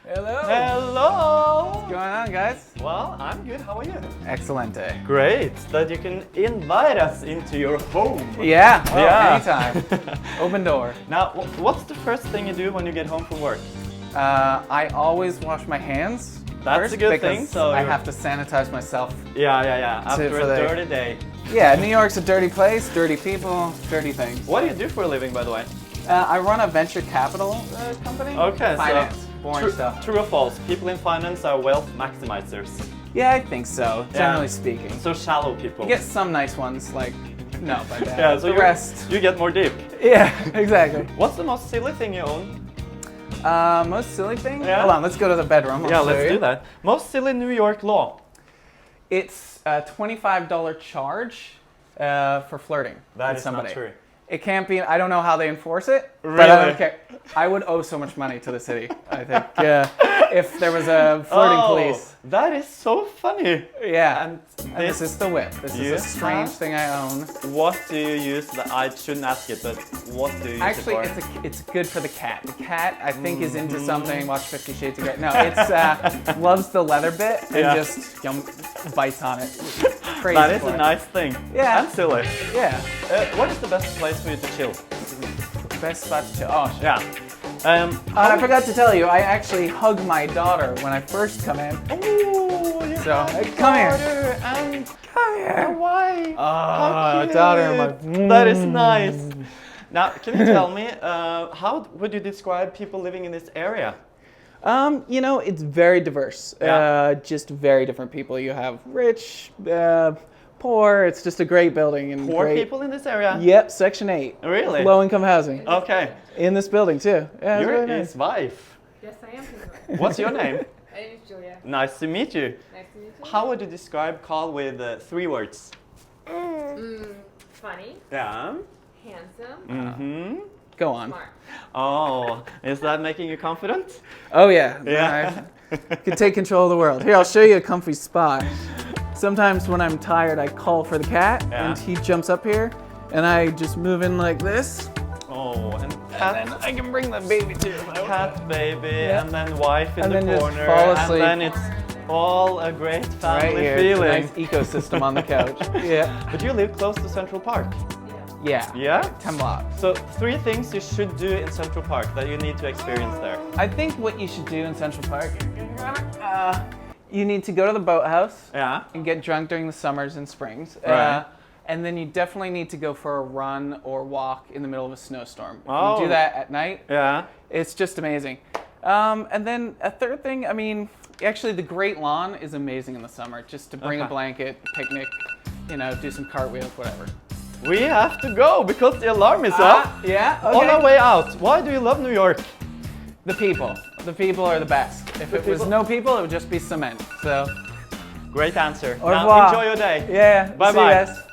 Hello. Hello. What's going on, guys? Well, I'm good. How are you? Excelente. Great that you can invite us into your home. Yeah. Oh, Yeah. anytime. Open door. Now, what's the first thing you do when you get home from work? I always wash my hands. That's first a good because thing. So I have to sanitize myself. Yeah. After for a the- dirty day. Yeah, New York's a dirty place, dirty people, dirty things. What do you do for a living, by the way? I run a venture capital company. Okay, Finance. so Boring stuff. True or false? People in finance are wealth maximizers. Yeah, I think so, Yeah. generally speaking. So shallow people. You get some nice ones, like, no, but yeah, so the rest. you get more deep. Yeah, exactly. What's the most silly thing you own? Most silly thing? Yeah. Hold on, let's go to the bedroom. I'll Yeah, show let's you. do that. Most silly New York law. It's a $25 charge for flirting That with is somebody. not true. It can't be. I don't know how they enforce it, but Really? I don't care. I would owe so much money to the city. I think if there was a flirting police. That is so funny. Yeah, And and this is the whip. This is you a strange have- thing I own. What do you use? I shouldn't ask it, but what do you use Actually, it for? it's good for the cat. The cat, I think, is into something. Watch 50 Shades of Grey. No, it's loves the leather bit and Yeah. just bites on it. Crazy. That is for a it. nice thing. Yeah. And silly. Yeah. What is the best place for you to chill? Best spot to chill. Oh, shit. Yeah. And I forgot to tell you, I actually hug my daughter when I first come in. Oh, you So, have hey, come here. daughter And Come here. wife. Oh, cute. daughter. That is nice. Now, can you tell me, how would you describe people living in this area? You know, it's very diverse. Yeah. Just very different people. You have rich, poor. It's just a great building and Poor great. people in this area? Yep, Section 8. Really? Low income housing. Okay. In this building too. Yeah, it's You're really nice. his wife. Yes, I am his wife. What's your name? My name is Julia. Nice to meet you. Nice to meet you. How would you describe Karl with 3 words? Funny, Yeah. handsome, Mm-hmm. Go on. smart. Oh, is that making you confident? Oh yeah. Yeah. I could take control of the world. Here, I'll show you a comfy spot. Sometimes when I'm tired, I call for the cat, Yeah. and he jumps up here, and I just move in like this, Oh, and and cat, then I can bring the baby too. cat baby, Yeah. and then wife in And the then just corner, fall asleep. and then it's all a great Right family here, feeling. it's a nice ecosystem on the couch. Yeah. But you live close to Central Park. Yeah. Yeah? 10 blocks. So 3 things you should do in Central Park that you need to experience there. I think what you should do in Central Park, you need to go to the boathouse Yeah. and get drunk during the summers and springs. Right. And then you definitely need to go for a run or walk in the middle of a snowstorm. If Oh. you do that at night, Yeah. it's just amazing. And then a third thing, I mean, actually the Great Lawn is amazing in the summer. Just to bring a Okay. blanket, picnic, you know, do some cartwheels, whatever. We have to go because the alarm is up. Yeah, okay. On our way out, why do you love New York? The people. The people are the best. If it was people- no people, it would just be cement. So, Great answer. au Now revoir. enjoy your day. Yeah. Bye see you bye. guys.